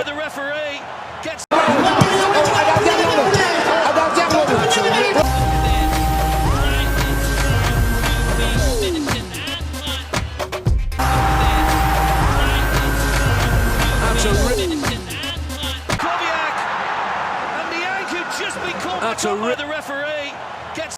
The referee gets. The referee gets.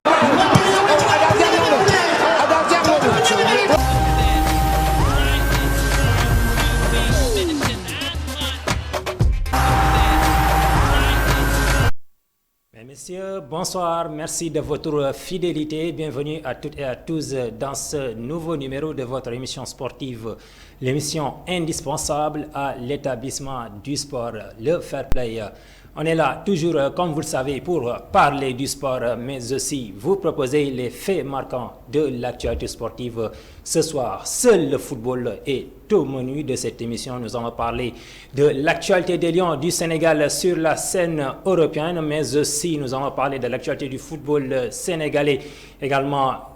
Messieurs, bonsoir, merci de votre fidélité. Bienvenue à toutes et à tous dans ce nouveau numéro de votre émission sportive, l'émission indispensable à l'établissement du sport, le Fair Play. On est là toujours, comme vous le savez, pour parler du sport, mais aussi vous proposer les faits marquants de l'actualité sportive. Ce soir, seul le football est au menu de cette émission. Nous allons parler de l'actualité des Lions du Sénégal sur la scène européenne, mais aussi nous allons parler de l'actualité du football sénégalais, également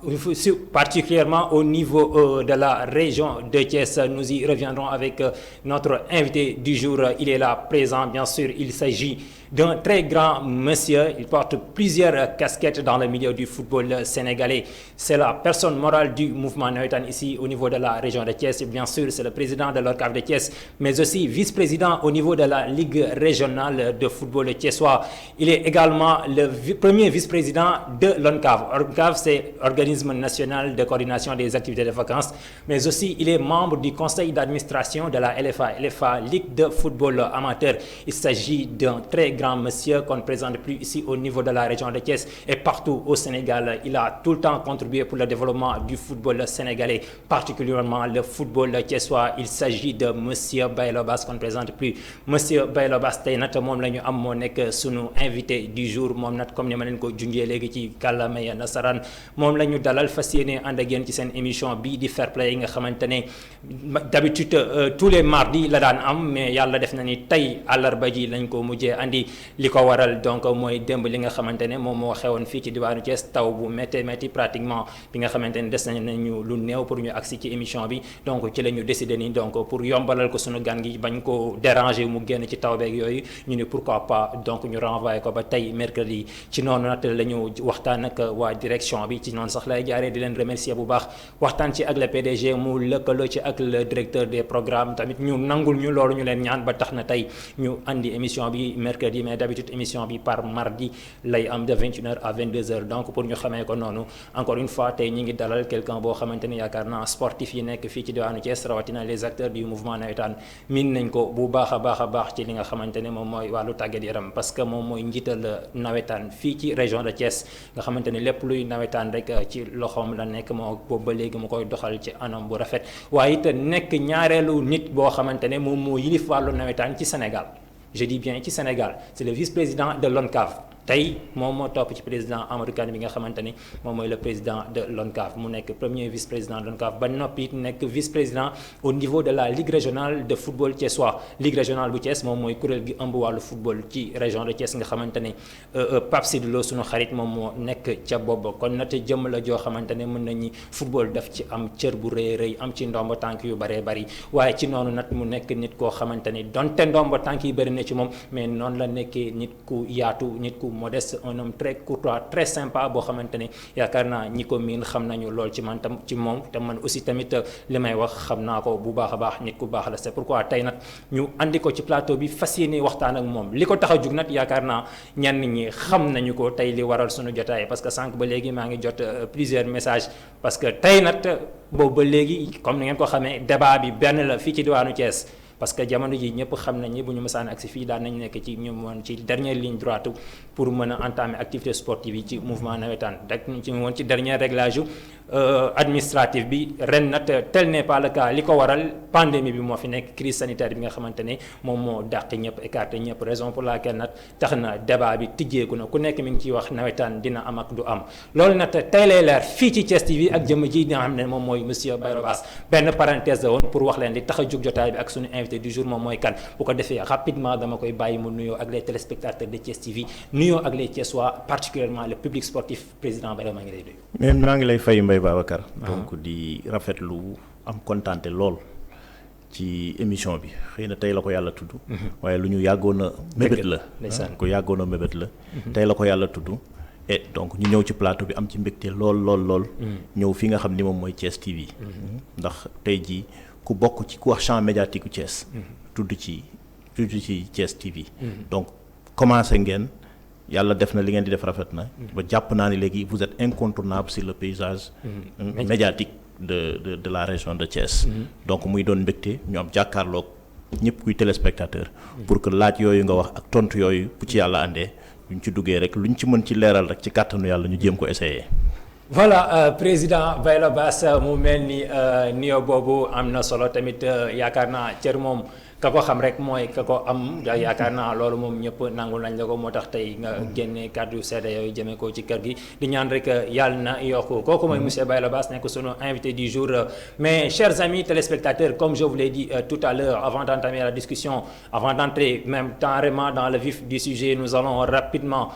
particulièrement au niveau de la région de Thiès. Nous y reviendrons avec notre invité du jour. Il est là présent, bien sûr. Il s'agit d'un très grand monsieur. Il porte plusieurs casquettes dans le milieu du football sénégalais. C'est la personne morale du mouvement Nawetan ici au niveau de la région de Thiès. Bien sûr, c'est le président de l'ORCAV de Thiès, mais aussi vice-président au niveau de la Ligue régionale de football thiessois. Il est également le premier vice-président de l'ONCAV. ONCAV, c'est l'organisme national de coordination des activités de vacances, mais aussi il est membre du conseil d'administration de la LFA, Ligue de football amateur. Il s'agit d'un très grand monsieur qu'on ne présente plus ici au niveau de la région de Thiès et partout au Sénégal. Il a tout le temps contribué pour le développement du football sénégalais, particulièrement le football thiessois. Il s'agit de monsieur Baylo Bass qu'on ne présente plus. Monsieur Baylo Bass tey nag moom la ñu am moo nekk sunu invité du jour. Moom nag comme ni ma leen ko junjee léegi ci kàllaamay nasaraan moom la ñu dalal fas yéene ànd ak yéen ci seen émission bii di Fair Play nga xamante ne d'habitude tous les mardis la daan am, mais yàlla def na ni tey àllarba ji lañ ko mujjee andi. Li ko waral donc mooy démb li nga xamante ne moom moo xewoon fii ci diwaanu Thiès, taw bu métti pratiquement bi nga xamante ne des nañu lu néew pour ñu agsi ci émission bi. Donc ci la ñu décidé ni donc pour yombalal ko sunu gan gi bañ ko déranger mu génn ci taw beeg yooyu ñu ne pourquoi pas donc ñu renvoyer ko ba tey mercredi. Ci noonu nag la ñu waxtaan ak waa direction bi, ci noonu sax lay jaaree di leen remercier bu baax, waxtaan ci ak le PDG mu lëkkaloo ci ak le directeur des programmes tamit ñu nangul ñu loolu ñu leen ñaan ba tax na tey ñu andi émission bi mercredi, mais d'habitude émission bi par mardi lay am de 21h à 22h. Donc pour ñu xamee ko noonu, encore une fois tey ñi ngi dalal quelqu'un boo xamante ni yaakaar naa sportif yi nekk fii ci diwaanu Thiès rawatina les acteurs du mouvement nawetaan miin nañ ko bu baax a baax ci li nga xamante ne moom mooy wàllu tàggat yaram, parce que moom mooy njiital nawetaan fii ci région de Thiès nga xamante ne lépp luy nawetaan rek ci loxoom la nekk, moo boobu ba léegi mu koy doxal ci anam bu rafet. waaye it nekk ñaareelu nit boo xamante ne moom moo yilif wàllu nawetaan ci Sénégal. Je dis bien ci Sénégal, c'est le vice-président de l'ONCAV. tey moom moo topp ci président Amadou Kane bi nga xamante ni moom mooy le président de l'ONCAV, mu nekk premier vice-président de l'ONCAV ba noppi it nekk vice-président au niveau de la Ligue régionale de football thiessois. Ligue régionale bu Thiès moom mooy kuréel gi ëmb wàllu football ci région de Thiès nga xamante ne Pape Sidou Lo sunu xarit moom moo nekk ca boobu. kon na te jëmm la joo xamante ne mën nañu football daf ci am cër bu rëy am ci ndombo tànk yu bëree bëri, waaye ci noonu nag mu nekk nit koo xamante ni donte ndombo tànk yi bëri na ci moom, mais noonu la nekkee nit ku yaatu, nit ku modeste, un homme très courtois, très sympa boo xamante ne yaakaar naa ñi ko miin xam nañu lool ci man tam ci moom, te man aussi tamit li may wax xam naa ko bu baax a baax, nit ku baax la. c'est pourquoi tey nag ñu andi ko ci plateau bi fas yéene waxtaan ak moom. li ko tax a jug nag yaakaar naa ñenn ñi xam nañu ko tey li waral sunu jotaay, parce que sànq ba léegi maa ngi jot plusieurs messages, parce que tey nag boobu ba léegi comme ni ngeen ko xamee débat bi benn la fii ci diwaanu Thiès. parce que jamono ji ñëpp xam nañ ni bu ñu mësaan agsi fii daan nañ nekk ci ñu woon ci dernière ligne droite pour mën a entamer activité sportive yi ci mouvement nawetaan rek ñu ci woon ci dernier réglage administratif bi. ren nag tel n'est pas le cas, li ko waral pandémie bi moo fi nekk, crise sanitaire bi nga xamante ne moom moo dàq ñëpp, écarté ñëpp, raison pour laquelle nag tax na débat bi tijjeeku na, ku nekk mi ngi ciy wax nawetaan dina am ak du am. loolu nag tey lay leer fii ci Thiès TV ak jëmm ji nga xam ne moom mooy monsieur Baylo Bass. benn parenthèse la woon pour wax leen li tax a jóg jotaay bi ak suñu invité du jour moom mooy kan. bu ko defee rapidement dama koy bàyyi mu nuyoo ak les téléspectateurs de Thiès TV, nuyoo ak les Thiessois, particulièrement le public sportif. président Baylo maa ngi lay nuyu. mais maa ngi lay fay Mbaye Babacar. donc di rafetlu am kontaante lool ci émission bi xëy na tey la ko yàlla tudd. waaye lu ñu yàggoon a mébét la. ko yàggoon a mébét la. tey la ko yàlla tudd. et donc ñu ñëw ci plateau bi am ci mbégte lool. ñëw fi nga xam ni moom mooy Thiès TV. ndax tey jii ku bokk ci ku wax champ médiatique u Thiès. tudd ci Thiès TV. donc commencé ngeen yàlla def na li ngeen di def rafet na. ba jàpp naa ne léegi vous êtes incontournable sur le paysage. médiatique de la région de Thiès. donc muy doon mbégte ñu am jàkkaarloog ñëpp kuy téléspectateur. pour que laaj yooyu nga wax ak tontu yooyu bu ci yàlla àndee. luñ ci duggee rek luñ ci mën ci leeral rek ci kàttanu yàlla ñu jéem ko essayer. voilà président Bayla Bass mu mel ni nuyoo boobu am na solo tamit yaakaar naa cër moom ka ko xam rek mooy ka ko am yaakaar naa loolu moom ñëpp nangul nañ la ko moo tax tey nga génne kàddu seede yooyu jëmee ko ci kër gi di ñaan rek yàlla na yokku kooku mooy monsieur Bayla Bass nekk sunu invité du jour. Mais chers amis téléspectateurs, comme je vous l'ai dit tout à l'heure avant d'entamer la discussion, avant d'entrer même carrément dans le vif du sujet, nous allons rapidement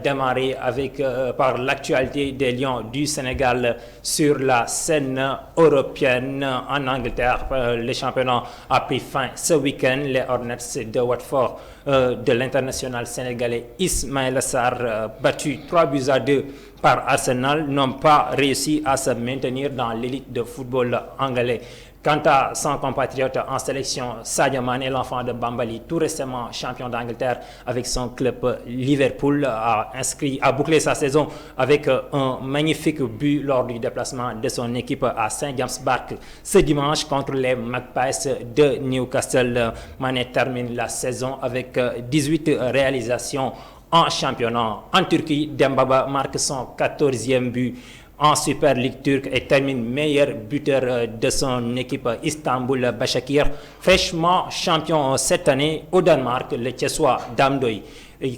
démarrer avec par l'actualité des Lions du Sénégal sur la scène européenne. En Angleterre, le championnat a pris fin ce week-end. Les Hornets de Watford de l'international sénégalais Ismaïla Sarr, battu 3-2 par Arsenal, n'ont pas réussi à se maintenir dans l'élite de football anglais. Quant à son compatriote en sélection, Sadio Mané, l'enfant de Bambali, tout récemment champion d'Angleterre avec son club Liverpool, a bouclé sa saison avec un magnifique but lors du déplacement de son équipe à St. James Park ce dimanche contre les Magpies de Newcastle. Mané termine la saison avec 18 réalisations en championnat. En Turquie, Dembaba marque son 14e but en Super League turque et termine meilleur buteur de son équipe Istanbul Başakşehir, fraîchement champion cette année. Au Danemark, le Thiessois Damdoy,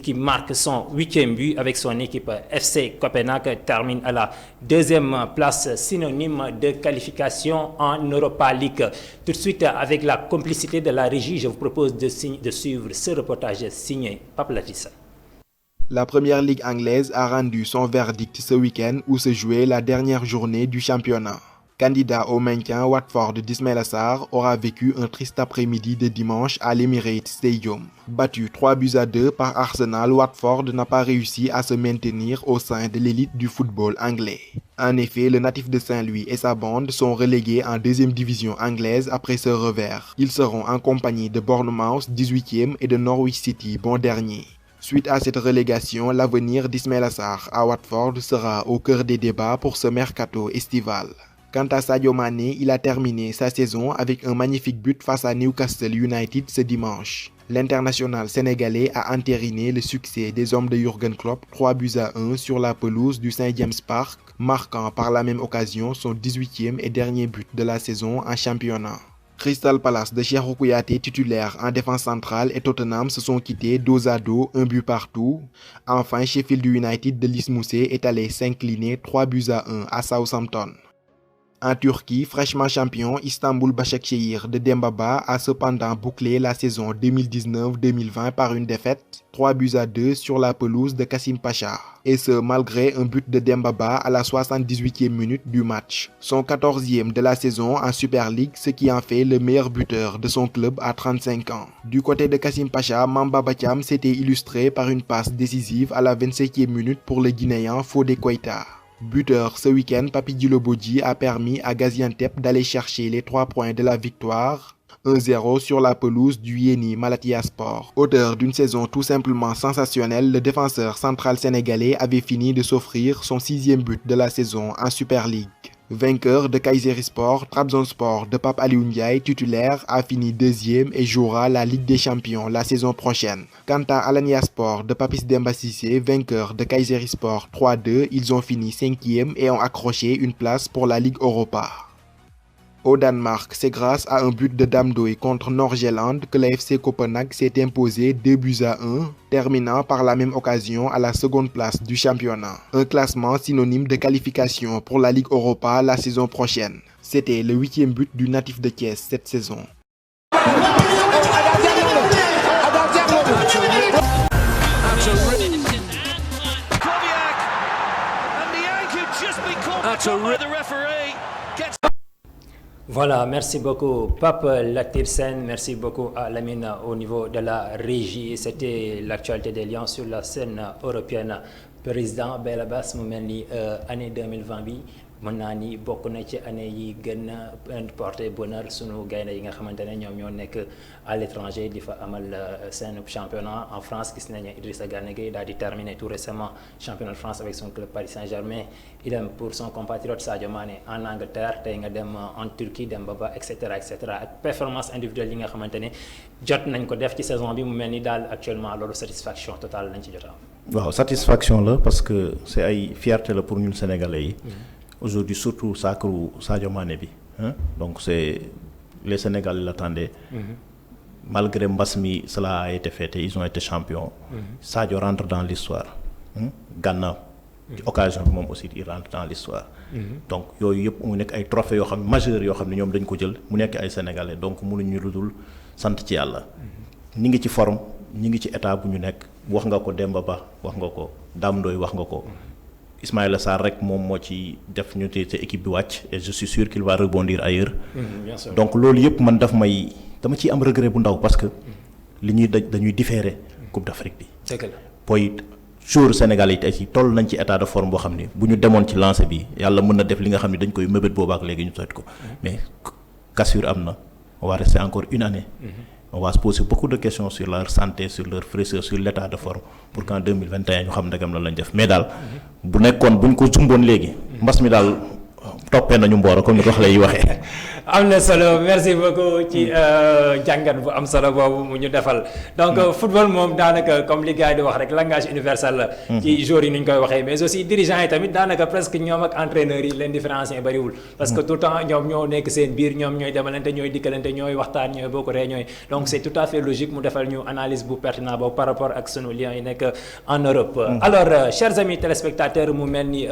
qui marque son 8e but avec son équipe FC Copenhague, termine à la 2e place, synonyme de qualification en Europa League. Tout de suite, avec la complicité de la régie, je vous propose de suivre ce reportage signé Pape Latissa. La première ligue anglaise a rendu son verdict ce week-end où se jouait la dernière journée du championnat. Candidat au maintien, Watford d'Ismaïla Sarr aura vécu un triste après-midi de dimanche à l'Emirates Stadium. Battu 3-2 par Arsenal, Watford n'a pas réussi à se maintenir au sein de l'élite du football anglais. En effet, le natif de Saint-Louis et sa bande sont relégués en 2e division anglaise après ce revers. Ils seront en compagnie de Bournemouth 18e et de Norwich City bon dernier. Suite à cette relégation, l'avenir d'Ismaïla Sarr à Watford sera au cœur des débats pour ce mercato estival. Quant à Sadio Mané, il a terminé sa saison avec un magnifique but face à Newcastle United ce dimanche. L'international sénégalais a entériné le succès des hommes de Jürgen Klopp 3-1 sur la pelouse du St. James Park, marquant par la même occasion son 18e et dernier but de la saison en championnat. Crystal Palace de Cheikhou Kouyaté titulaire en défense centrale et Tottenham se sont quittés dos à dos, un but partout. Enfin, Sheffield United de Lys Mousset est allé s'incliner 3-1 à Southampton. En Turquie, fraîchement champion, Istanbul Başakşehir de Dembaba a cependant bouclé la saison 2019-2020 par une défaite 3-2 sur la pelouse de Kasım Paşa. Et ce, malgré un but de Dembaba à la 78e minute du match. Son 14e de la saison en Super League, ce qui en fait le meilleur buteur de son club à 35 ans. Du côté de Kasım Paşa, Mamba Batiam s'était illustré par une passe décisive à la 27e minute pour le Guinéen Fodé Koïta. Buteur ce week-end, Papy Djilobodji a permis à Gaziantep d'aller chercher les 3 points de la victoire, 1-0 sur la pelouse du Yeni Malatyaspor. Auteur d'une saison tout simplement sensationnelle, le défenseur central sénégalais avait fini de s'offrir son 6e but de la saison en Super League. Vainqueur de Kayserispor, Trabzonspor de Pape Aliou Ndiaye, titulaire, a fini 2e et jouera la Ligue des Champions la saison prochaine. Quant à Alanyaspor de Papis Demba Cissé, vainqueur de Kayserispor 3-2, ils ont fini 5e et ont accroché une place pour la Ligue Europa. Au Danemark, c'est grâce à un but de Damdoy contre Nordsjælland que la FC Copenhague s'est imposé 2-1, terminant par la même occasion à la seconde place du championnat. Un classement synonyme de qualification pour la Ligue Europa la saison prochaine. C'était le 8e but du natif de Thiès cette saison. Voilà, merci beaucoup Pape Latir Sène, merci beaucoup à Lamine au niveau de la régie. C'était l'actualité des Lions sur la scène européenne. Président Bayla Bass mu mel ni année 2020 bi mën naa ni bokk na ci année yi gën a porter bonheur sunu gaynde yi nga xamante ne ñoom ñoo nekk à l'étranger di fa amal seen championnat en France. Gis nañu Idrissa Gana Gueye daal di terminer tout récemment championnat de France avec son club Paris Saint-Germain. Idem pour son compatriote Sadio Mané en Angleterre, tey nga dem en Turquie dem ba et cetera ak performance individuelle yi nga xamante ne jot nañ ko def ci saison bi mu mel ni daal actuellement loolu satisfaction totale lañ ci jot a am. waaw satisfaction la parce que c'est ay fierté la pour ñun sénégalais yi. Aujourd'hui surtout sacre Sadio Mané bi donc c'est les Sénégalais l'attendaient. Malgré mbas mi cela a été fait ils ont été champions. Sadio rentre dans l'histoire. Gana ci occasion bi moom aussi il rentre dans l'histoire. Donc yooyu yëpp mu nekk ay trophées yoo xam ne majeurs yoo xam ne ñoom dañ ko jël mu nekk ay Sénégalais donc mënuñu lu dul sant ci yàlla. ñi ngi ci forme ñi ngi ci état bu ñu nekk wax nga ko Demba Ba wax nga ko Dame Ndoye wax nga ko. Ismaïla Sarr rek moom moo ci def ñu te équipe bi wàcc et je suis sûr qu'il va rebondir ailleurs. Bien sûr. Donc loolu yëpp man dama ciy am regret bu ndaw parce que li ñuy dañuy différer Coupe d'Afrique bi. dëgg la booy joueurs sénégalais yi tey ci toll nañ ci état de forme boo xam ni bu ñu demoon ci lancer bi yàlla mën na def li nga xam ne dañ koy mëbët boobaak léegi ñu sot ko mais cassure am na on va rester encore une année. On va se poser beaucoup de questions sur leur santé, sur leur fraîcheur, sur l'état de forme pour qu'en 2021 ñu xam ndegam lan lañ def mais daal bu nekkoon buñ ko jumboon léegi mbas mi daal toppee nañu mbooro comme ni ko xale yi waxee. am na solo merci beaucoup ci jàngat bu am solo boobu mu ñu defal donc football moom daanaka comme li gars yi di wax rek langage universel la. ci joueurs yi ni ñu koy waxee mais aussi dirigeants yi tamit daanaka presque ñoom ak entraîneurs yi leen différence yi bariwul. parce que tout le temps ñoom ñoo nekk seen biir ñoom ñooy demalante ñooy dikkalante ñooy waxtaan ñooy bokk ree ñooy donc c'est tout à fait logique mu defal ñu analyse bu pertinent boobu par rapport ak sunu liens yi nekk en Europe. Alors chers amis téléspectateurs mu mel ni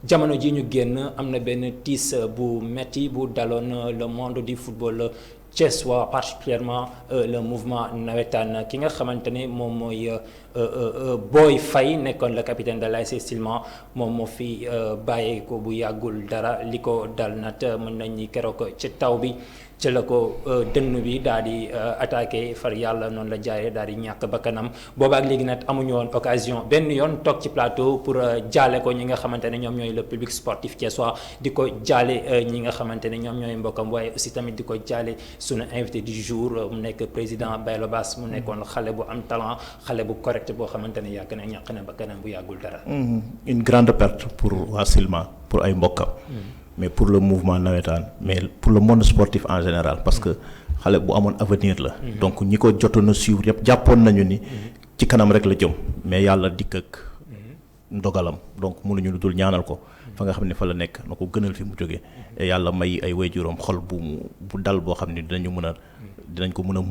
jamono ji ñu génn am na benn tiis bu metti bu daloon le monde du football thiessois particulièrement le mouvement navétane ki nga xamante ne moom mooy Boy Faye nekkoon le capitaine de l'AS Silema moom moo fi bàyyee ko bu yàggul dara li ko dal nag mën nañ ni keroog ci taw bi ci la ko dënn bi daal di attaqué far yàlla noonu la jaaree daal di ñàkk bakkanam boobaak léegi nag amuñu woon occasion benn yoon toog ci plateau pour jaale ko ñi nga xamante ne ñoom ñooy le public sportif thiessois di ko jaale ñi nga xamante ne ñoom ñooy mbokkam waaye aussi tamit di ko jaale sunu invité du jour mu nekk président Baylo Bass mu nekkoon xale bu am talent xale bu correct boo xamante ne yàgg na ñàkk na bakkanam bu yàggul dara. Une grande perte pour waa Silema pour ay mbokkam. Mais pour le mouvement navétane mais pour le monde sportif en général parce que xale bu amoon avenir la. Donc ñi ko jotoon a suivre yëpp jàppoon nañu ni ci kanam rek la jëm mais yàlla dikk ak ndogalam donc mënuñu lu dul ñaanal ko fa nga xam ne fa la nekk na ko gënal fi mu jógee et yàlla may ay waajuram xol bu dal boo xam ni dinañ ko mën a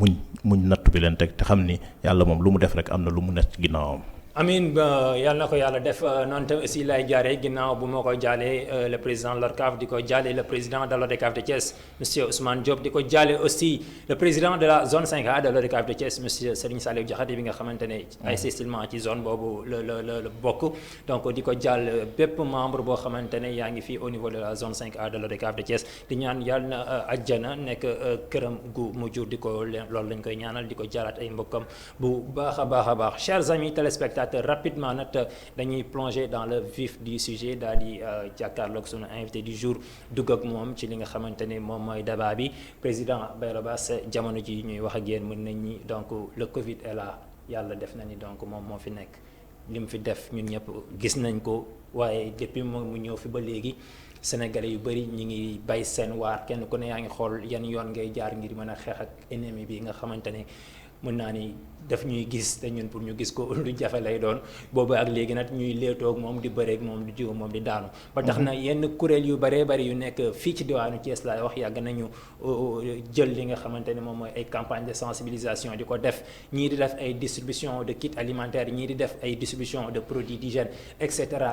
muñ nattu bi leen teg te xam ni yàlla moom lu mu def rek am na lu mu nekk ginnaawam. Amin yàlla na ko yàlla def noonu tamit aussi lay jaaree ginnaaw bu ma ko jaalee le président de l'ORCAV di ko jaalee le président de l'ODCAV de Thiès monsieur Ousmane Diop di ko jaalee aussi le président de la zone 5A de l'ODCAV de Thiès monsieur Serigne Saliou Diakhaté bi nga xamante ne ay sestilement ci zone boobu la bokk donc di ko jaal bépp membre boo xamante ne yaa ngi fii au niveau de la zone 5A de l'ODCAV de Thiès di ñaan yàlla na àjjana nekk këram gu mujj di ko loolu lañ koy ñaanal di ko jaalaat ay mbokkam bu baax a baax chers amis téléspectateurs rapidement nag dañuy plonger dans le vif du sujet daal di jàkkaarloog sunu invité du jour dugg ak moom ci li nga xamante ne moom mooy débat bi président Baylo Bass jamono ji ñuy wax ak yéen mën nañ ni donc le Covid est là yàlla def na ni donc moom moo fi nekk li mu fi def ñun ñëpp gis nañ ko waaye depuis moom mu ñëw fi ba léegi Sénégalais yu bëri ñi ngi bay seen waar kenn ku ne yaa ngi xool yan yoon ngay jaar ngir mën a xeex ak ennemi bi nga xamante ne mën naa ni daf ñuy gis te ñun pour ñu gis ko lu jafe lay doon boobu ak léegi nag ñuy leetoog moom di bëreeg moom di jiw moom di daanu ba tax na yenn kuréel yu bëree bëri yu nekk fii ci diwaanu Thiès laay wax yàgg nañu jël li nga xamante ne moom mooy ay campagne de sensibilisation di ko def ñii di def ay distribution de kits alimentaires ñii di def ay distribution de produits d'hygiène et cetera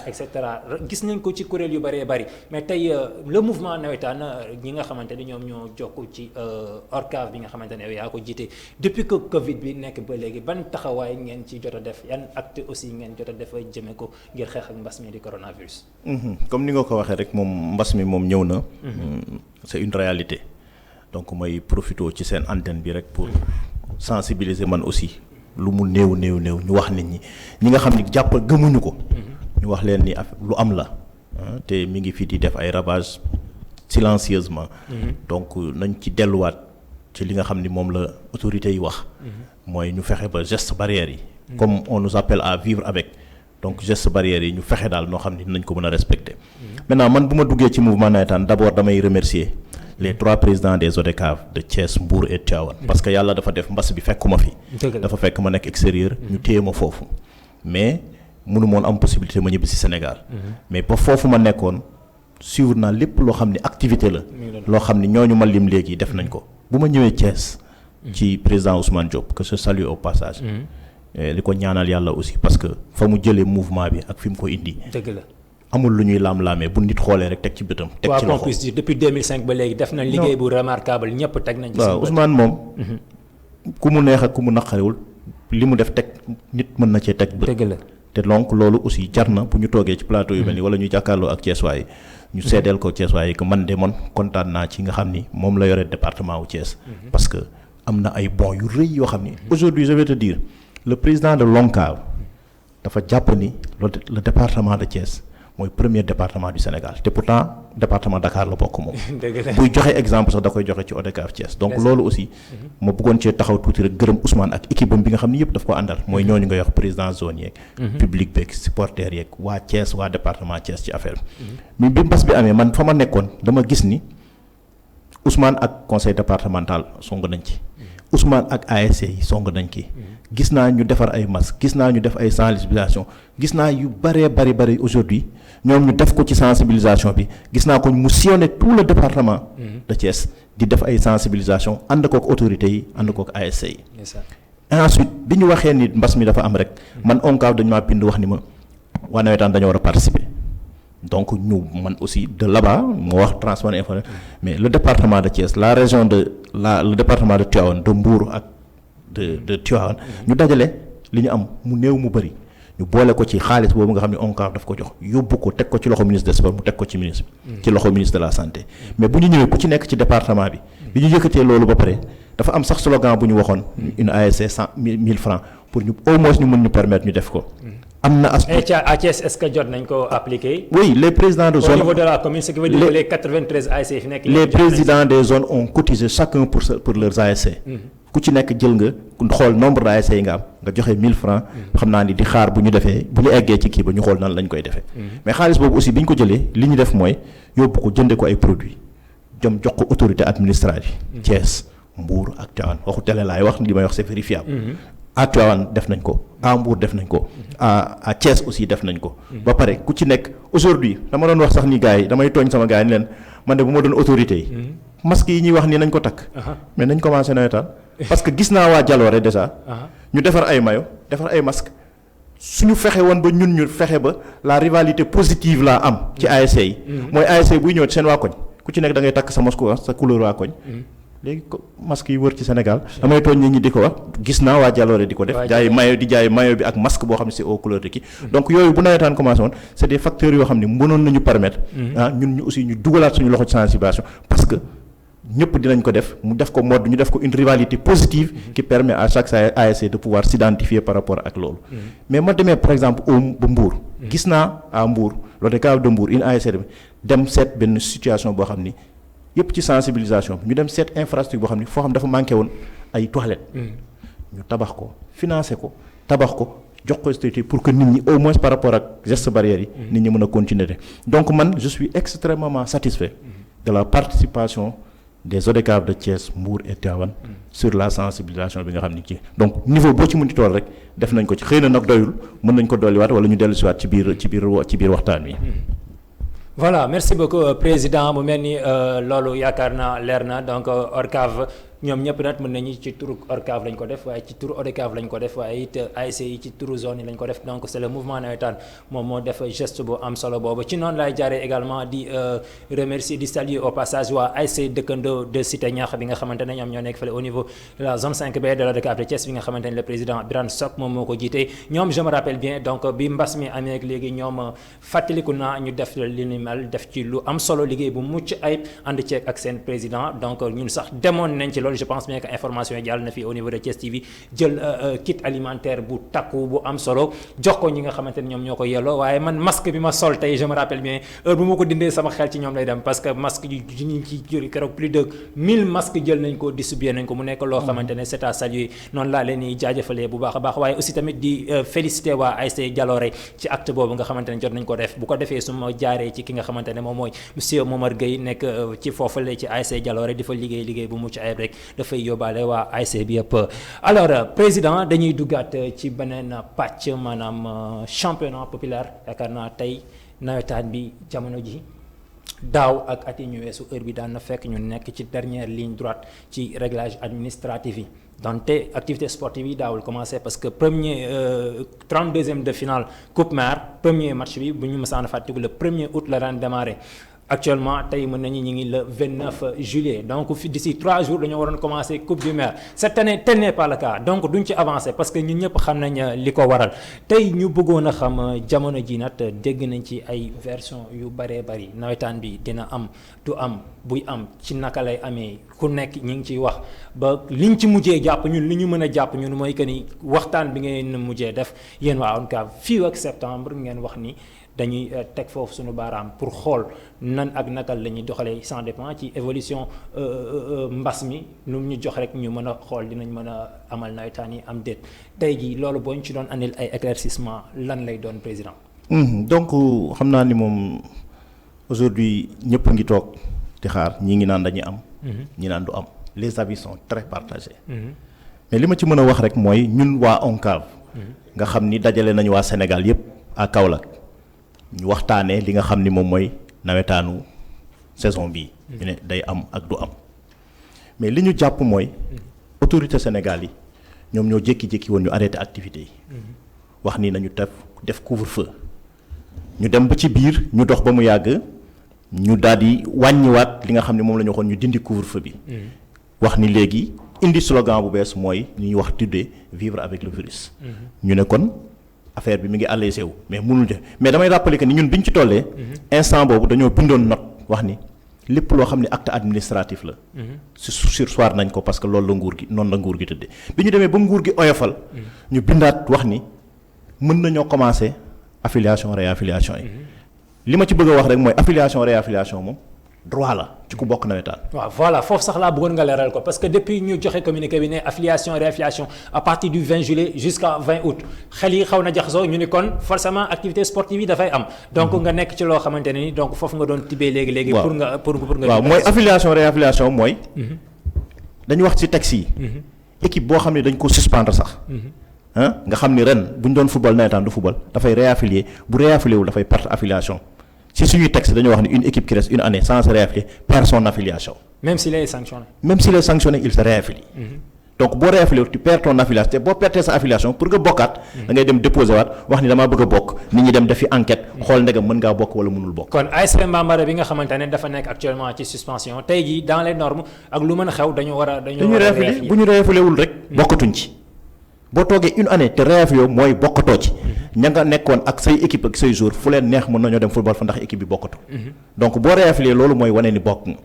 gis nañ ko ci kuréel yu bëree bëri mais tey le mouvement navétane ñi nga xamante ne ñoom ñoo jokk ci ORCAV bi nga xamante ne yow yaa ko jiite depuis que Covid bi nekk ba léegi ban taxawaay ngeen ci jot a def yan acte aussi ngeen jot a def jëme ko ngir xeex ak mbas mi di coronavirus. comme ni nga ko waxee rek moom mbas mi moom ñëw na. c'est une réalité donc mooy profité ci seen antenne bi rek pour sensibiliser man aussi lu mu néew ñu wax nit ñi nga xam ni jàpp gëmuñu ko. ñu wax leen ni lu am la te mi ngi fi di def ay ravages silencieusement. donc nañ ci delluwaat ci li nga xam ni moom la autorités yi wax. mooy ñu fexe ba gestes barrières yi. comme on nous appelle à vivre avec donc gestes barrières yi ñu fexe daal noo xam ni nañ ko mën a respecter. maintenant man bu ma duggee ci mouvement nawetaan d'abord damay remercier les 3 présidents des ODCAV de Thiès, Mbour et Tivaouane. parce que yàlla dafa def mbas bi fekkuma fi. dafa fekk ma nekk extérieur. ñu téye ma foofu mais mënu moon am possibilité ma ñibbi si Sénégal. mais ba foofu ma nekkoon suivre naa lépp loo xam ni activité la. loo xam ni ñooñu ma lim léegi def nañ ko. bu ma ñëwee Thiès. ci président Ousmane Diop que je salue au passage. li ko ñaanal yàlla aussi parce que fa mu jëlee mouvement bi ak fi mu ko indi. dëgg la amul lu ñuy laam-laamee bu nit xoolee rek teg ci bëtam. teg ci loxo depuis 2005 ba léegi def nañ liggéey bu remarquable ñëpp teg nañ ci waaw Ousmane moom. ku mu neex ak ku mu naqariwul li mu def teg nit mën na cee teg bët. dëgg la te donc loolu aussi jar na bu ñu toogee ci plateau yu mel ni wala ñu jàkkaarloo ak Thiessois yi ñu seedeel ko Thiessois yi que man de kontaan naa ci nga xam ni moom la yore département wu Thiès. parce que am na ay bons yu rëy yoo xam ni. aujourd'hui je vais te dire le président de l'ONCAV dafa jàpp ni le département de Thiès mooy premier département du Sénégal te pourtant département Dakar la bokk moom. buy joxe exemple sax da koy joxe ci ODCAV Thiès. donc loolu aussi ma bëggoon cee taxaw tuuti rek gërëm Ousmane ak équipe bi nga xam ni yëpp daf ko àndal. mooy ñooñu nga wax président zone yeeg. public beeg supporters yeeg waa Thiès waa département Thiès ci affaire bi. bi mbas bi amee man fa ma nekkoon dama gis ni Ousmane ak conseil départemental song nañ ci. Ousmane ak ASC yi song nañ ki gis naa ñu defar ay masques gis naa ñu def ay sensibilisation gis naa yu bari aujourd'hui ñoom ñu def ko ci sensibilisation bi gis naa ko mu sillonner tout le département de Thiès di def ay sensibilisation ànd kook autorités yi ànd kook ASC yi. et ensuite bi ñu waxee ni mbas mi dafa am rek man ONCAV dañu maa bind wax ni ma waa nawetaan dañoo war a participer donc ñu man aussi de là-bas moo wax transparent informel mais le département de Thiès la région le département de Tivaouane de Mbour ak de Tivaouane ñu dajale li ñu am mu néew mu bëri ñu boole ko ci xaalis boobu nga xam ne ONCAV daf ko jox yóbbu ko teg ko ci loxo ministre des sports mu teg ko ci ministre ci loxo ministre de la santé mais bu ñu ñëwee ku ci nekk ci département bi ñu yëkkatee loolu ba pare dafa am sax slogan bu ñu waxoon une ASC 1000 francs pour ñu au moins ñu mën ñu permettre ñu def ko. am na aspect à Thiès est-ce que jot nañ ko appliquer. oui les présidents de zone au niveau de la commune ce qui veut dire les 93 ASC fi nekk. les présidents des zones ont cotisé chacun pour leurs ASC. ku ci nekk jël nga xool nombre de ASC yi nga am nga joxe 1000 francs xam naa ni di xaar bu ñu eggee ci kii ba ñu xool nan lañ koy defee. mais xaalis boobu aussi bi ñu ko jëlee li ñu def mooy yóbbu ko jënde ko ay produits jëm jox ko autorité administrative. Thiès Mbour ak Tivaouane waxu télé laay wax li may wax c'est vérifiable. à Tivaouane def nañ ko à Mbour def nañ ko à Thiès aussi def nañ ko. ba pare ku ci nekk aujourd'hui dama doon wax sax ni gars yi damay tooñ sama gars yi ni leen man de bu ma doon autorité yi. masques yi ñuy wax nii nañ ko takk. mais nañ commencé nawetaan parce que gis naa waa Jaloore déjà. ñu defar ay maillot defar ay masques suñu fexe woon ba ñun ñu fexe ba la rivalité positive laa am. ci ASC yi. mooy ASC buy ñëw ci seen waa koñ ku ci nekk da ngay takk sa masque sa couleur waa koñ. léegi masque yi wër ci Sénégal damay tooñ nit ñi di ko wax gis naa waa Jaloore di ko def jaay maillot bi ak masque boo xam ne c'est aux couleurs de kii donc yooyu bu nawetaan commencé woon c'est des facteurs yoo xam ne mënoon nañu permettre ñun ñu aussi ñu dugalaat suñu loxo ci sensibilisation parce que ñëpp dinañ ko def mu def ko mode ñu def ko une rivalité positive qui permet à chaque ASC de pouvoir s'identifier par rapport ak loolu mais ma demee par exemple ba Mbour gis naa à Mbour l'ODCAV de Mbour une ASC dem seet benn situation boo xam ni yëpp ci sensibilisation bi ñu dem seet infrastructure boo xam ni foo xam dafa manqué woon ay toilettes. ñu tabax ko financé ko tabax ko jox ko structure pour que nit ñi au moins par rapport ak gestes barrières yi. nit ñi mën a continuer donc man je suis extrêmement satisfait de la participation des ODCAV de Thiès Mbour et Tivaouane sur la sensibilisation bi nga xam ni ci donc niveau boo ci mën di tool rek def nañ ko ci xëy na nag doyul mën nañ ko dolliwaat wala ñu dellusiwaat ci biir waxtaan wi. voilà merci beaucoup président mu mel ni loolu yaakaar naa leer na donc ODCAV ñoom ñëpp nag mën nañu ci turu ORCAV lañ ko def waaye ci turu ODCAV lañ ko def waaye it ASC yi ci turu zone yi lañ ko def donc c'est le mouvement nawetaan moom moo def geste bu am solo boobu ci noonu lay jaaree également di remercier di saluer au passage waa ASC dëkkandoo de Cité Niakh bi nga xamante ne ñoom ñoo nekk fële au niveau de la zone 5B de l'ODCAV de Thiès bi nga xamante ne le président Birane Sock moom moo ko jiite ñoom je me rappelle bien donc bi mbas mi amee léegi ñoom fàttaliku naa ñu def li ni mel def ci lu am solo liggéey bu mucc ayib ànd ceeg ak seen président donc ñun sax demoon nañ ci loolu je pense bien que information yi jàll na fi au niveau de Thiès TV jël kit alimentaire bu takku bu am solo jox ko ñi nga xamante ne ñoom ñoo ko yelloo waaye man masque bi ma sol tey je me rappelle bien heure bu ma ko dindee sama xel ci ñoom lay dem parce que masque yi ñu ci jël keroog plus de 1000 masques jël nañ ko distribué nañ ko mu nekk loo xamante ne c'est à saluer noonu laa leen di jaajëfalee bu baax a baax waaye aussi tamit di féliciter waa ASC Jalooré ci acte boobu nga xamante ne jot nañ ko def bu ko defee su ma jaaree ci ki nga xamante ne moom mooy monsieur Momar Gueye nekk ci foofule ci ASC Jalooré di fa liggéey bu mucc ayib rek dafay yóbbaale waa ASC bi yëpp. alors président dañuy duggaat ci beneen pàcc maanaam championnat populaire yaakaar naa tey nawetaan bi jamono ji daaw ak at yi ñu weesu heure bi daan na fekk ñu nekk ci dernière ligne droite ci réglage administratif yi donte activité sportive yi daawul commencé parce que premier 32e de finale coupe mère premier match bi bu ñu mësaan a fàttaliku le 1er août la daan démarré actuellement tey mën nañu ñu ngi le 29 juillet donc fi d'ici 3 jours dañoo waroon commencer coupe du maire cette année tel n'est pas le cas donc duñ ci avancer parce que ñun ñëpp xam nañ li ko waral tey ñu bëggoon a xam jamono ji nag dégg nañ ci ay version yu bëree bëri nawetaan bi dina am du am buy am ci naka lay amee ku nekk ñi ngi ciy wax ba liñ ci mujjee jàpp ñun li ñu mën a jàpp ñun mooy que ni waxtaan bi ngeen mujjee def yéen waa ONCAV fii ak septembre ngeen wax ni dañuy teg foofu suñu baaraam pour xool nan ak nakal la ñuy doxalee sans dépend ci évolution mbas mi nu ñu jox rek ñu mën a xool dinañ mën a amal nawetaan yi am déet tey jii loolu boo ñu ci doon andil ay éclaircissement lan lay doon président. donc xam naa ni moom aujourd'hui ñëpp ngi toog di xaar ñii ngi naan dañuy am. ñi naan du am les avis sont très partagés. mais li ma ci mën a wax rek mooy ñun waa ONCAV. nga xam ni dajale nañu waa Sénégal yëpp à Kaolack. ñu waxtaanee li nga xam ni moom mooy nawetaanu saison bii. ñu ne day am ak du am mais li ñu jàpp mooy autorité Sénégal yi ñoom ñoo jékki-jékki woon ñu arrêté activité yi. wax ni nañu def couvre-feu ñu dem ba ci biir ñu dox ba mu yàgg ñu daal di wàññiwaat li nga xam ne moom la ñu waxoon ñu dindi couvre-feu bi. wax ni léegi indi slogan bu bees mooy li ñuy wax tuddee vivre avec le virus. ñu ne kon. affaire bi mi ngi allégé wu mais mënul def mais damay rappeler que ni ñun bi ñu ci tollee. instant boobu dañoo bindoon note wax ni lépp loo xam ne acte administratif la. surseoir nañ ko parce que loolu la nguur gi noonu la nguur gi tëddee. bi ñu demee ba nguur gi oyofal. ñu bindaat wax ni mën nañoo commencer affiliation réaffiliation yi. li ma ci bëgg a wax rek mooy affiliation réaffiliation moom droit la ci ku bokk nawetaan. waaw voilà foofu sax laa bëggoon nga leeral ko parce que depuis ñu joxe communiqué bi ne affiliation réaffiliation à partir du 20 juillet jusqu'à 20 août xel yi xaw na jaxasoo ñu ni kon forcément activité sportive yi dafay am. donc nga nekk ci loo xamante ne ni donc foofu nga doon tibbee léegi. pour nga. waaw mooy affiliation réaffiliation mooy. dañu wax ci texte yi. équipe boo xam ne dañ ko suspendre sax. nga xam ni ren bu ñu doon football nawetaan du football dafay réaffilier bu réaffilier wul dafay perte affiliation. si suñuy texte dañoo wax ni une équipe qui reste une année sans se réaffilier perd son affiliation. même s'il est sanctionné. il se réaffilie. donc boo réaffilié tu perds ton affiliation te boo perdee sa affiliation pour nga bokkaat. da ngay dem déposer waat wax ni damaa bëgg a bokk nit ñi dem defi enquête xool ndegam mën ngaa bokk wala mënul bokk. kon ASC Bambara bi nga xamante ne dafa nekk actuellement ci suspension tey jii dans les normes ak lu mën a xew dañu war a réaffilier bu ñu réaffilié wul rek. bokkatuñ ci boo toogee une année te réaffilié mooy bokkatoo ci. ña nga nekkoon ak say équipe ak say joueurs fu leen neex mën nañoo dem football fa ndax équipe bi bokkatu. donc boo réaffilié loolu mooy wane ni bokk nga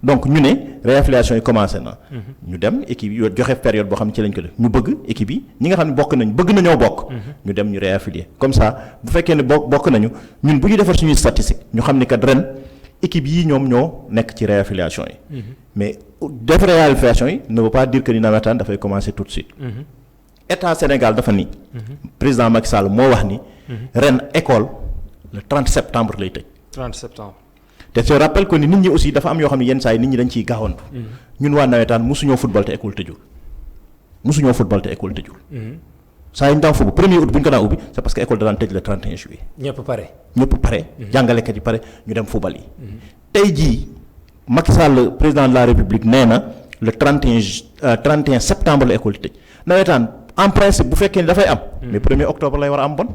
donc ñu ne réaffiliation yi commencé na. ñu dem équipe yi joxe période boo xam ne ci lañ ko def ñu bëgg équipe yi ñi nga xam ne bëgg nañoo bokk. ñu dem ñu réaffilié comme ça bu fekkee ne bokk nañu ñun bu ñu defar suñuy statistique ñu xam ni kat ren équipe yii ñoom ñoo nekk ci réaffiliation yi. mais def réaffiliation yi ne veut pas dire que ni nawetaan dafay commencer tout de suite. État Sénégal dafa ni. président Macky Sall moo wax ni. ren école le 30 septembre lay tëj. 30 septembre. te je rappelle que ni nit ñi aussi dafa am yoo xam ne yenn saa yi nit ñi dañ ciy gaawantu. ñun waa nawetaan mosuñoo football te école tëjul. saa yu ñu daan foofu premier août bu ñu ko daan ubbi c'est parce que école da daan tëj le 31 juillet. ñëpp pare. jàngalekat yi pare ñu dem football yi. tey jii Macky Sall président de la République nee na le 31 septembre la école tëj nawetaan en principe bu fekkee ni dafay am. mais 1er octobre lay war a am bon.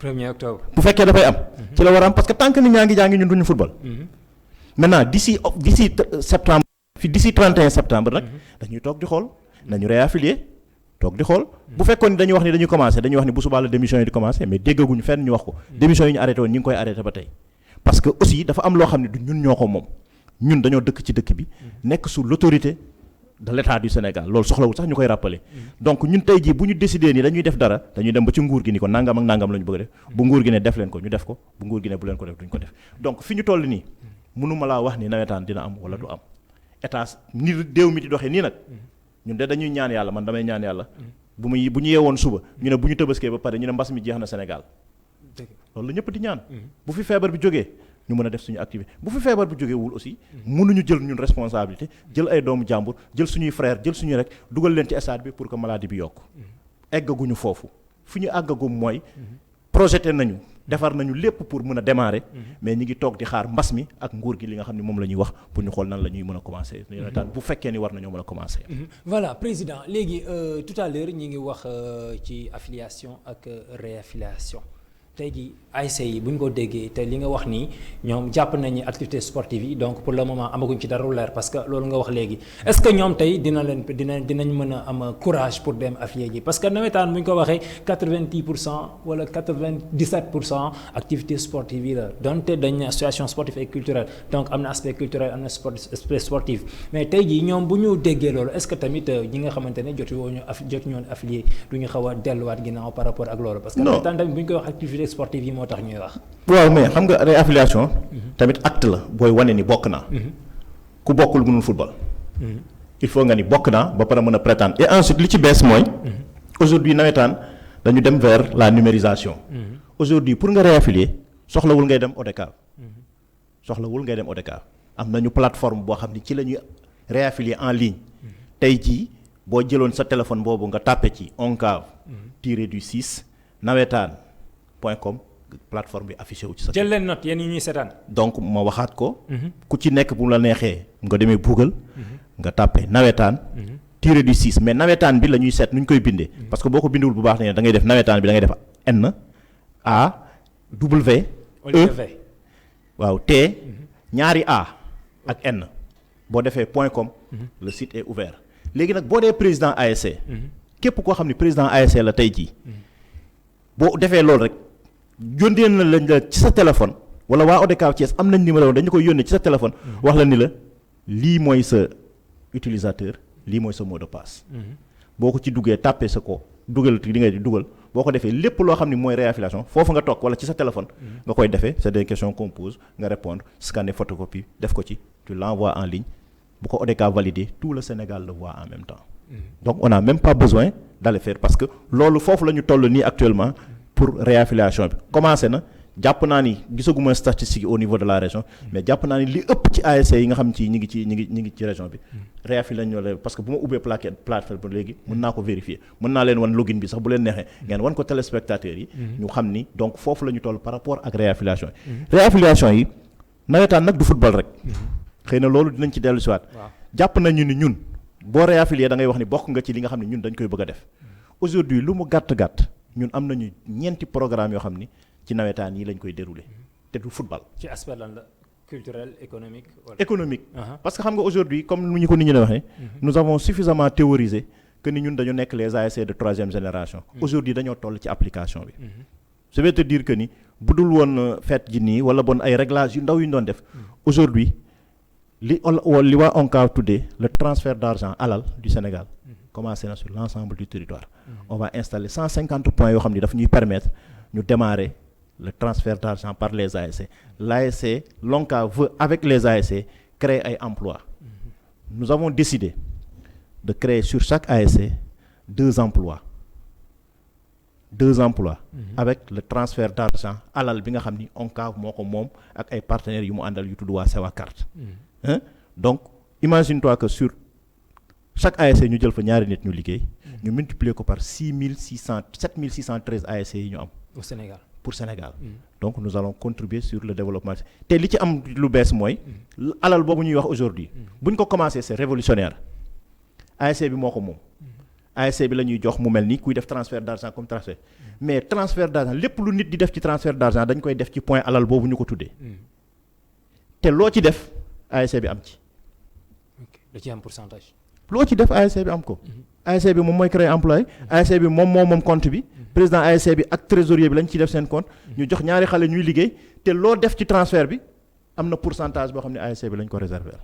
1er octobre. bu fekkee dafay am. ci la war a am parce que tant que nit ñaa ngi jàngi ñun duñu football. maintenant d'ici septembre. d'ici 31 septembre nag dañuy toog di xool nañu réaffilier toog di xool bu fekkoon ni dañuy wax ni dañuy commencer dañuy wax ni bu subaa la démission yi di commencer mais déggaguñu fenn ñu wax ko démission yi ñu arrêté woon ñu ngi koy arrêté ba tey parce que aussi dafa am loo xam ne du ñun ñoo ko moom ñun dañoo dëkk ci dëkk bi nekk sous l'autorité de l'État du Sénégal loolu soxlawul sax ñu koy rappeler donc ñun tey jii bu ñu décidé ni dañuy def dara dañuy dem ba ci nguur gi ni ko nangam ak nangam la ñu bëgg a def bu nguur gi ne def leen ko ñu def ko bu nguur gi ne bu leen ko def duñ ko def donc fi ñu toll nii mënuma laa wax ni nawetaan dina am wala du am état ni déew mi di doxee nii nag ñun de dañuy ñaan yàlla man damay ñaan yàlla bu ñu yeewoon suba ñu ne bu ñu tëbaskee ba pare ñu ne mbas mi jeex na Sénégal loolu la ñëpp di ñaan bu fi feebar bi jógee ñu mën a def suñu activité bu fi feebar bi jógee wul aussi mënuñu jël ñun responsabilité jël ay doomu jàmbur jël suñuy frère jël suñuy rek dugal leen ci stade bi pour que maladie bi yokk eggaguñu foofu fu ñu àggagum mooy projeté nañu defar nañu lépp pour mën a démarrer mais ñi ngi toog di xaar mbas mi ak nguur gi li nga xam ne moom la ñuy wax pour ñu xool nan la ñuy mën a commencer bu fekkee ni war nañoo mën a commencer. Voilà président léegi tout à l'heure ñi ngi wax ci affiliation ak réaffiliation tey jii ASC yi bu ñu ko déggee te li nga wax nii ñoom jàpp nañu activité sportive yi donc pour le moment amaguñ ci dara lu leer parce que loolu nga wax léegi est-ce que ñoom tey dinañ mën a am courage pour dem affilier ji parce que nawetaan bu ñu ko waxee 90% wala 97% activité sportive yi la donte dañ association sportive et culturelle donc am na aspect culturel am na aspect sportif mais tey jii ñoom bu ñu déggee loolu est-ce que tamit ñi nga xamante ne jotu ñoon affilier du ñu xaw a delluwaat ginnaaw par rapport ak loolu parce que nawetaan tamit bu ñu koy wax activité sportive yi moo tax ñuy wax. waaw mais xam nga réaffiliation tamit acte la booy wane ni bokk naa. ku bokkul mënul football. il faut nga ni bokk naa ba pare mën a prétendre et ensuite li ci bees mooy. aujourd'hui nawetaan dañu dem vers la numérisation. aujourd'hui pour nga réaffilier soxlawul ngay dem ODCAV. am nañu plateforme boo xam ni ci la ñuy réaffilier en ligne. tey jii boo jëloon sa téléphone boobu nga tàppe ci ONCAV-6 nawetaan.com plateforme bi affiché wu ci sa. jël leen note yéen ñi ñuy seetaan. donc ma waxaat ko. ku ci nekk bu la neexee nga demee Google. nga tàppe nawetaan-6 mais nawetaan bi la ñuy seet nu ñu koy bindee. parce que boo ko bindewul bu baax ne da ngay def nawetaan bi da ngay def N A W E waaw T ñaari A ak N boo defee .com le site est ouvert léegi nag boo dee président ASC. képp koo xam ne président ASC la tey jii. boo defee loolu rek yónnee na lañ la ci sa téléphone wala waa ODCAV Thiès am nañ numéro dañu koy yónnee ci sa téléphone wax la ni la lii mooy sa utilisateur lii mooy sa mot de passe. boo ko ci duggee tàppee sa ko dugal li ngay dugal boo ko defee lépp loo xam ni mooy réaffiliation foofu nga toog wala ci sa téléphone nga koy defee c'est des questions qu'on pose nga répondre scanner photocopie def ko ci tu l'envoies en ligne bu ko ODCAV validé tout le Sénégal le voit en même temps. donc on n'a même pas besoin d'aller faire parce que loolu foofu la ñu toll nii actuellement pour réaffiliation bi commencé na jàpp naa ni gisaguma statistique au niveau de la région mais jàpp naa ni li ëpp ci ASC yi nga xam ci ñi ngi ci région bi réaffilié nañu la parce que bu ma ubbee plateforme ba léegi mën naa ko vérifier mën naa leen wan login bi sax bu leen neexee ngeen wan ko téléspectateurs yi ñu xam ni donc foofu la ñu toll par rapport ak réaffiliation yi réaffiliation yi nawetaan nag du football rek xëy na loolu dinañ ci dellu siwaat jàpp nañu ni ñun boo réaffilié da ngay wax ni bokk nga ci li nga xam ne ñun dañ koy bëgg a def aujourd'hui lu mu gàtt-gàtt ñun am nañu ñeenti programme yoo xam ni ci nawetaan yi lañ koy dérouler te du football. ci aspect lan la culturel économique. économique. parce que xam nga aujourd'hui comme nu ñu ko nit ñi la waxee. nous avons suffisamment théorisé que ni ñun dañu nekk les ASC de troisième génération. aujourd'hui dañoo toll ci application bi. je vais te dire que ni bu dul woon fête ji nii wala bon ay réglages yu ndaw yu ñu doon def. aujourd'hui li waa ONCAV tuddee le transfert d'argent alal du Sénégal commencé na sur l'ensemble du territoire. On va installer 150 points yoo xam ni dafa ñuy permettre ñu démarrer le transfert d'argent par les ASC. L'ASC l'ONCAV veut avec les ASC créer ay emplois. Nous avons décidé de créer sur chaque ASC 2 emplois. 2 emplois. Avec le transfert d'argent alal bi nga xam ni ONCAV moo ko moom ak ay partenaires yu mu àndal yu tudd waa Sewacart. Donc imagine-toi que sur chaque ASC ñu jël fa ñaari nit ñu liggéey ñu multiplier ko par 7613 ASC yi ñu am au Sénégal pour Sénégal. Donc nous allons contribuer sur le développement te li ci am lu bees mooy alal boobu ñuy wax aujourd'hui bu ñu ko commencé c'est révolutionnaire ASC bi moo ko moom. ASC bi la ñuy jox mu mel ni kuy def transfert d'argent comme transfert mais transfert d'argent lépp lu nit di def ci transfert d'argent dañ koy def ci point alal boobu ñu ko tuddee. te loo ci def ASC bi am ci. da ci am pourcentage. loo ci def ASC bi am ko. ASC bi moom mooy créer emploi ASC bi moom compte bi président ASC bi ak trésorier bi lañ ciy def seen compte ñu jox ñaari xale ñuy liggéey te loo def ci transfert bi am na pourcentage boo xam ne ASC bi lañ ko réserver.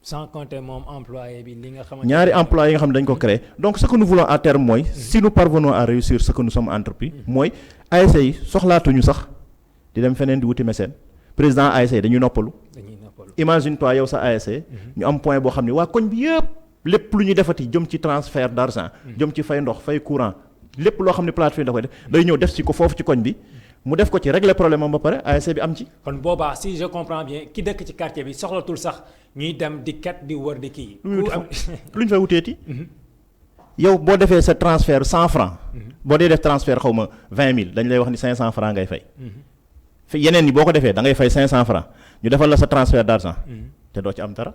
sans compter moom employé bi li nga xamante ñaari employés yi nga xam ne dañ ko créer donc ce que nous voulons à terme mooy si nous parvenons à réussir ce que nous sommes entrepris mooy ASC yi soxlaatuñu sax di dem feneen di wuti mécène président ASC dañuy noppalu. imagine toi yow sa ASC ñu am point boo xam ne waa koñ bi yëpp lépp lu ñuy defati jëm ci transfert d'argent jëm ci fay ndox fay courant lépp loo xam ne plateforme da koy def day ñëw def ci ko foofu ci koñ bi mu def ko ci régler problème am ba pare ASC bi am ci. kon boobaa si je comprends bien ki dëkk ci quartier bi soxlatul sax ñuy dem di kat di wër di kii. lu ñu fay wuteeti. yow boo defee sa transfert 100 francs boo dee def transfert xaw ma 20 000 dañ lay wax ni 500 francs ngay fay. yeneen yi boo ko defee da ngay fay 500 francs ñu defal la sa transfert d'argent te doo ci am dara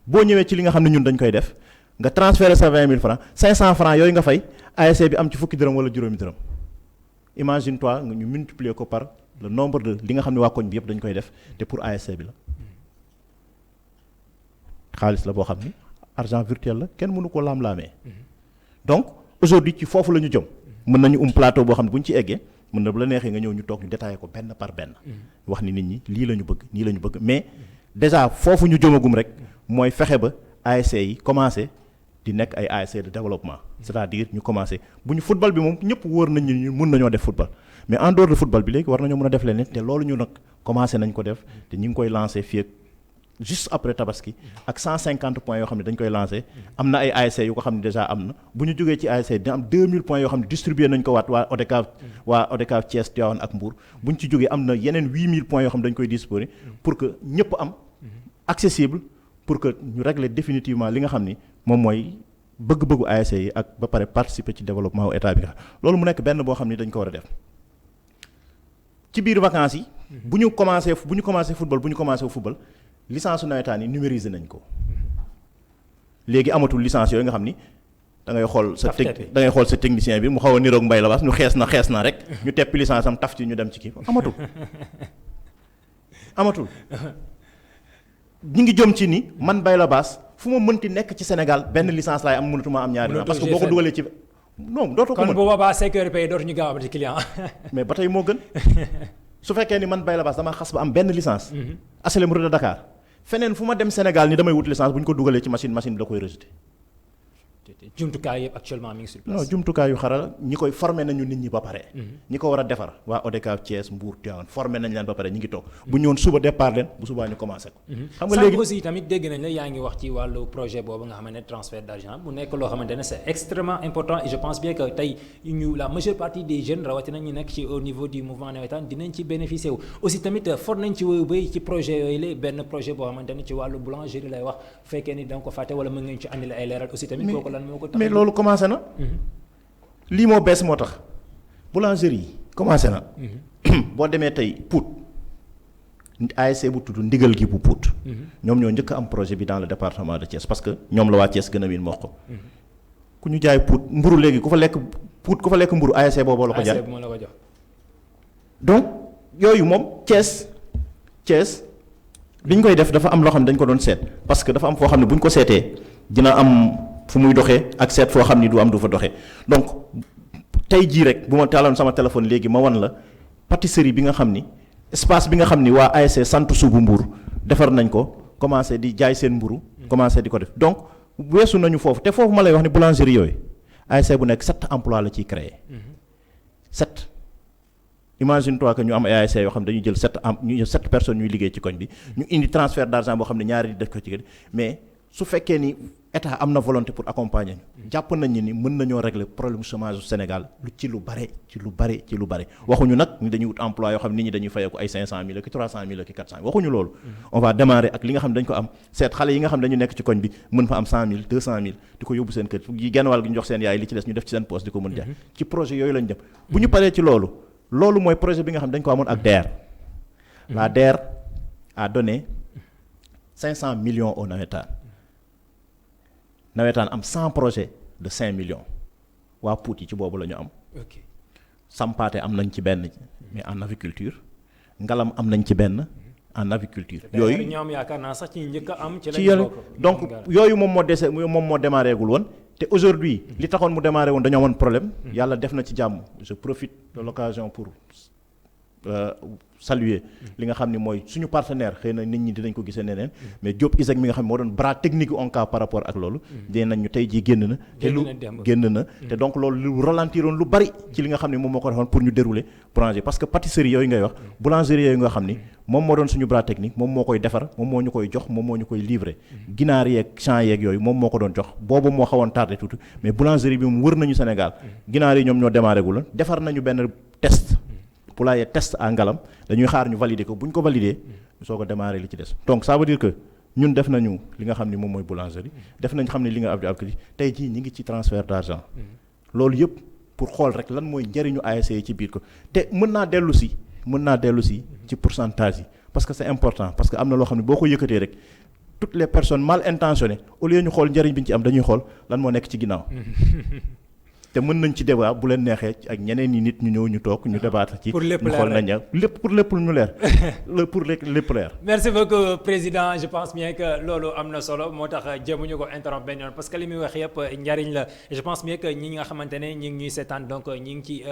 boo ñëwee ci li nga xam ne ñun dañ koy def nga transférer sa 20 000 francs 500 francs yooyu nga fay ASC bi am ci fukki dërëm wala juróomi dërëm imagine toi nga ñu multiplier ko par le nombre de li nga xam ne waa koñ bi yëpp dañ koy def te pour ASC bi la xaalis la boo xam ni argent virtuel la kenn mënu ko laam-laamee donc aujourd'hui ci foofu la ñu jëm mën nañu plateau boo xam ne bu ñu ci eggee mën na bu la neexee nga ñëw ñu toog ñu détaillé ko benn par benn wax ni nit ñi lii la ñu bëgg nii la ñu bëgg mais déjà foofu ñu jëmagum rek mooy fexe ba ASC yi commencé di nekk ay ASC de développement c'est-à-dire ñu commencé bu ñu football bi moom ñëpp wóor nañ ñu mën nañoo def football mais en dehors de football bi léegi war nañoo mën a def leneen te loolu ñu nag commencé nañ ko def te ñu ngi koy lancé fii ak juste après tabaski ak 150 points yoo xam ne dañ koy lancé am na ay ASC yu ko xam ne déjà am na bu ñu jógee ci ASC dina am 2000 points yoo xam ne distribué nañ ko waa ODCAV Thiès Tivaouane ak Mbour bu ñu ci jógee am na yeneen 8000 points yoo xam ne dañ koy disponible pour que ñëpp am accessible pour que ñu régler définitivement li nga xam ni moom mooy bëgg-bëggu ASC yi ak ba pare participer ci développement wu état bi nga xam loolu mu nekk benn boo xam ni dañ ko war a def ci biir vacances yi bu ñu commencé football licence su nawetaan yi numérisé nañ ko léegi amatul licence yooyu nga xam ni da ngay xool sa technicien bi mu xaw a niroog mbay la baas ñu xees na rek ñu teppi licence am taf ci ñu dem ci kii amatul ñi ngi jëm ci ni man bay la baas fu ma mënti nekk ci Sénégal benn licence laay am mënatuma am ñaari parce que boo ko dugalee ci non dootoo ko mën kon bu boobaa sécurité dootuñu gaaw a ci client mais ba tey moo gën su fekkee ni man bay la baas dama xas ba am benn licence HLM Rue de Dakar feneen fu ma dem Sénégal ni damay wut licence bu ñu ko dugalee ci machine bi da koy rejeté. jumtukaay yëpp actuellement mi ngi sur place. non jumtukaay yu xarala ñi koy formé nañu nit ñi ba pare. ñi ko war a defar waa ODCAV Thiès Mbour Tivaouane formé nañ leen ba pare ñi ngi toog bu ñëwoon suba départ leen bu subaa ñu commencé ko. xam nga léegi aussi tamit dégg nañ la yaa ngi wax ci wàllu projet boobu nga xamante ne transfert d'argent bu nekk loo xamante ne c'est extrêmement important et je pense bien que tey la majeure partie des jeunes rawatina ñu nekk ci au niveau du mouvement navétane dinañ ci bénéficier wu aussi tamit for nañ ci wéyu bay ci projet yooyu la benn projet boo xamante ne ci wàllu boulangerie lay wax fekkee ni danga ko fàtte wala mën ngeen ci andi la ay leeral aussi tamit kooku lan moo ko tax commencé na lii moo bees moo tax boulangerie yi commencé na boo demee tey Pout ASC bu tudd ndigal gi bu Pout ñoom ñoo njëkk am projet bi dans le département de Thiès parce que ñoom la waa Thiès gën a miin moo ko ku ñu jaay Pout mburu léegi ku fa lekk mburu ASC boobu la ko jaay donc yooyu moom Thiès bi ñu koy def dafa am loo xam ne dañ ko doon seet parce que dafa am foo xam ne bu ñu ko seetee dina am fu muy doxee ak seet foo xam ni du fa doxee donc tey jii rek bu ma taaloon sama téléphone léegi ma wan la pâtisserie bi nga xam ni espace bi nga xam ni waa ASC sant su bu Mbour defar nañ ko commencé di jaay seen mburu commencé di ko def donc weesu nañu foofu te foofu ma lay wax ni boulangerie yooyu ASC bu nekk 7 emplois la ciy créer 7 imagine toi que ñu am ay ASC yoo xam ne dañuy jël 7 personnes ñuy liggéey ci koñ bi ñu indi transfert d'argent boo xam ne ñaari di def ko ci mais su fekkee ni état am na volonté pour accompagner ñu jàpp nañ ni mën nañoo régler problème chômage au Sénégal ci lu bare waxuñu nag ni dañuy wut emploi yoo xam nit ñi dañuy fayeeku ay 500 000 ak 300 000 ak 400 000 waxuñu loolu on va démarrer ak li nga xam ne dañ ko am seet xale yi nga xam ne dañu nekk ci koñ bi mën fa am 100 000 200 000 di ko yóbbu seen kër yi genn wàll gi ñu jox seen yaay li ci des ñu def ci seen poste di ko mën jaay ci projet yooyu lañ dem bu ñu paree ci loolu mooy projet bi nga xam ne dañ ko amoon ak DER la DER a donné 500 millions au navétane nawetaan am 100 projets de 5 millions waa Pout yi ci boobu la ñu am. ok Sampaate am nañ ci benn mais en aviculture Ngalam am nañ ci benn en aviculture. yooyu ñoom yaakaar naa sax ci njëkk a am. ci lañ bokk donc yooyu moom moo dese moom moo démarré gul woon te aujourd'hui li taxoon mu démarré woon dañoo amoon problème. yàlla def na ci jàmm je profite de l'occasion pour saluer li nga xam ni mooy suñu partenaire xëy na nit ñi dinañ ko gisee neneen mais Diop Isaac mi nga xam ne moo doon bras technique ONCAV par rapport ak loolu dee nañ ñu tey jii génn na te lu génn na te donc loolu lu ralentiroon lu bari ci li nga xam ne moom moo ko defoon pour ñu dérouler boulangerie parce que pâtisserie yooyu ngay wax boulangerie yooyu nga xam ni moom moo doon suñu bras technique moom moo koy defar moom moo ñu koy jox moom moo ñu koy livrer ginaar yeeg champs yeeg yooyu moom moo ko doon jox boobu moo xawoon tardé tuuti mais boulangerie bi moom wër nañu Sénégal ginaar yi ñoom ñoo démarré gu la defar nañu benn test poulailler test à Ngalam dañuy xaar ñu valider ko bu ñu ko valider ñu soog a démarrer li ci des donc ça veut dire que ñun def nañu li nga xam ni moom mooy boulangerie def nañ xam ne li nga ab tey jii ñi ngi ci transfert d'argent loolu yëpp pour xool rek lan mooy njëriñu ASC yi ci biir ko te mën naa dellu si ci pourcentage yi parce que c'est important parce que am na loo xam ne boo ko yëkkatee rek toutes les personnes mal intentionnées au lieu ñu xool njëriñ bi ñu ci am dañuy xool lan moo nekk ci ginnaaw te mën nañ ci débat bu leen neexee ak ñeneen ñi nit ñu ñëw ñu toog ñu débat ci pour lépp ñu xool nañ lépp pour lépp lu ñu leer pour lépp leer. merci beaucoup président je pense bien que loolu am na solo moo tax jéemuñu ko interrompre benn yoon parce que li muy wax yëpp njariñ la je pense bien que ñi nga xamante ne ñi ngi ñuy seetaan donc ñi ngi ci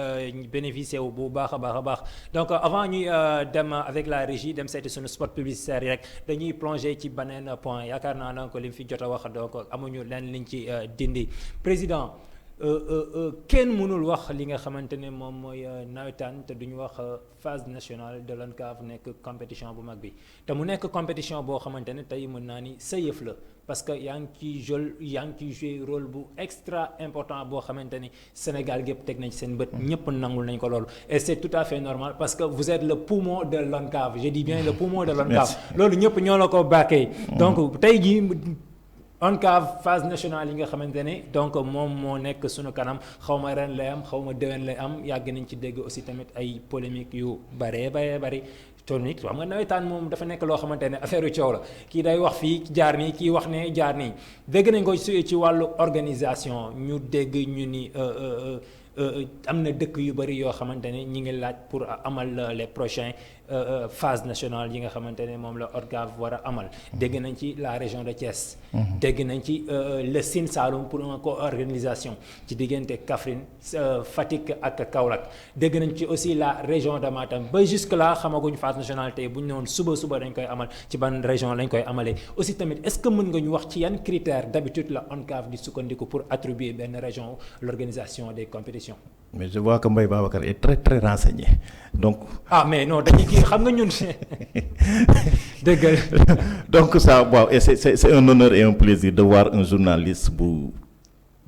bénéficier wu bu baax a baax donc avant ñuy dem avec la régie dem seeti suñu spot publicitaire yi rek dañuy plonger ci beneen point yaakaar naa donc li mu fi jot a wax donc amuñu leen liñ ci dindi président. kenn mënul wax li nga xamante ne moom mooy nawetaan te duñu wax phase nationale de l'ONCAV nekk compétition bu mag bi te mu nekk compétition boo xamante ne tey mën naa ni sa yëf la parce que yaa ngi ciy joué rôle bu extra important boo xamante ni Sénégal gépp teg nañ seen bët ñëpp nangul nañ ko loolu et c'est tout à fait normal parce que vous êtes le poumon de l'ONCAV je dis bien le poumon de l'ONCAV loolu ñëpp ñoo la ko bàkkee donc tey jii ONCAV phase nationale yi nga xamante ne donc moom moo nekk suñu kanam xaw ma ren lay am xaw ma déwén lay am yàgg nañ ci dégg aussi tamit ay polémique yu bari tonique xam nga nawetaan moom dafa nekk loo xamante ne affaire yu coow la kii day wax fii jaar nii kii wax ne jaar nii dégg nañ ko ci wàllu organisation ñu dégg ñu ni am na dëkk yu bari yoo xamante ne ñi ngi laaj pour amal les prochains phase nationale yi nga xamante ne moom la ONCAV war a amal dégg nañ ci la région de Thiès dégg nañ ci le Sine Saloum pour une co-organisation ci diggante Kaffrine Fatick ak Kaolack dégg nañ ci aussi la région de Matam ba jusque là xamaguñ phase nationale tey bu ñu newoon suba dañ koy amal ci ban région lañ koy amalee aussi tamit est-ce que mën nga ñu wax ci yan critères d'habitude la ONCAV di sukkandiku pour attribuer benn région l'organisation des compétitions. Mais je vois que Mbaye Babacar est très très renseigné donc. ah mais non dañuy kii xam nga ñun dëgg donc ça waaw et c'est un honneur et un plaisir de voir un journaliste bu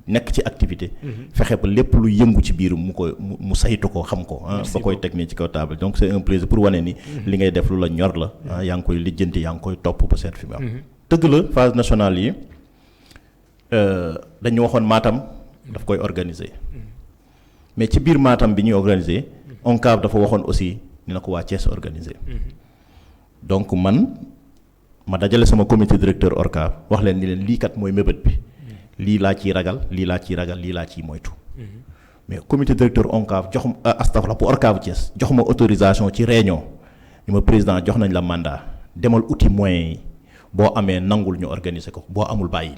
nekk ci activité. fexe ba lépp lu yëngu ci biir mu saytu ko xam ko. ba koy teg nii ci kaw table donc c'est un plaisir pour wane ni. li ngay def lu la ñor la. yaa ngi koy lijjanti yaa ngi koy topp ba seet fi mu am. dëgg la phase nationale yi dañu waxoon Matam daf koy organiser. mais ci biir Matam bi ñuy organiser ONCAV dafa waxoon aussi ni na ko waa Thiès organiser donc man ma dajale sama comité directeur ONCAV wax leen ni leen lii kat mooy mébét bi lii laa ciy ragal lii laa ciy moytu mais comité directeur ONCAV jox astafurlah pour ONCAV Thiès jox ma autorisation ci réunion ni ma président jox nañ la mandat demal outil moyens yi boo amee nangul ñu organiser ko boo amul bàyyil.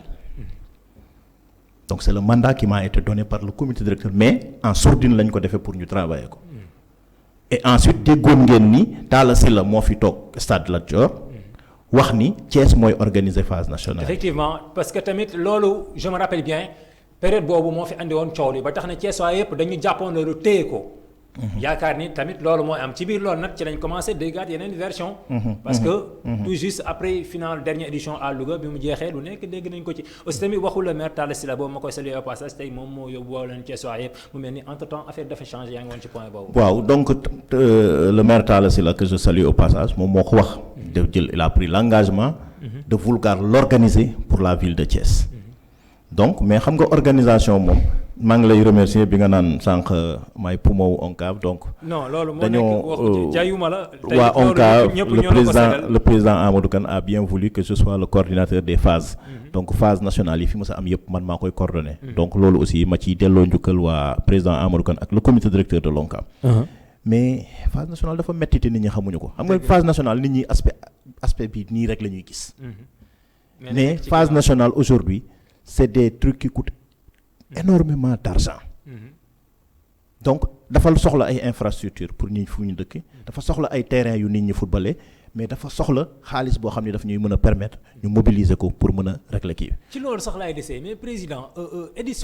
Donc c'est le mandat qui m'a été donné par le comité directeur mais en sourdine lañ ko defee pour ñu travailler ko et ensuite déggoon ngeen ni Talla Sylla moo fi toog stade Lat Dior wax ni Thiès mooy organiser phase nationale. Effectivement parce que tamit loolu je me rappelle bien période boobu moo fi andi woon coow li ba tax na Thiès waa yëpp dañu jàppoon loolu téye ko. yaakaar ni tamit loolu mooy am ci biir loolu nag ci lañ commencé déggaat yeneen version parce que tout juste après finale dernière édition à Louga bi mu jeexee lu nekk dégg nañ ko ci aussi tamit waxul le maire Talla Sylla boobu ma koy saluer au passage tey moom moo yóbbu woo leen Thiès waa yëpp mu mel ni entre temps affaire dafa changé yaa ngi woon ci point boobu. waaw donc le maire Talla Sylla que je salue au passage moom moo ko wax de jël il a pris l'engagement de vouloir l'organiser pour la ville de Thiès donc mais xam nga organisation moom maa ngi lay remercier bi nga naan sànq may poumon wu ONCAV donc. non loolu moo nekk waxu jaayuma la. waa ONCAV le président Amadou Kane a bien voulu que je sois le coordinateur des phases. donc phase nationale yi fi mës a am yëpp man maa koy coordonné. donc loolu aussi ma ciy delloo njukkal waa président Amadou Kane ak le comité directeur de l'ONCAV. mais phase nationale dafa metti te nit ñi xamuñu ko xam nga phase nationale nit ñi aspect bi nii rek la ñuy gis. mais phase nationale aujourd'hui c'est des trucs qui coûtent énormément d'argent. donc dafa soxla ay infrastructures pour nit fu ñu dëkk dafa soxla ay terrains yu nit ñi footballé mais dafa soxla xaalis boo xam ne daf ñuy mën a permettre ñu mobiliser ko pour mën a régler kii. ci loolu sax laay desee mais président édition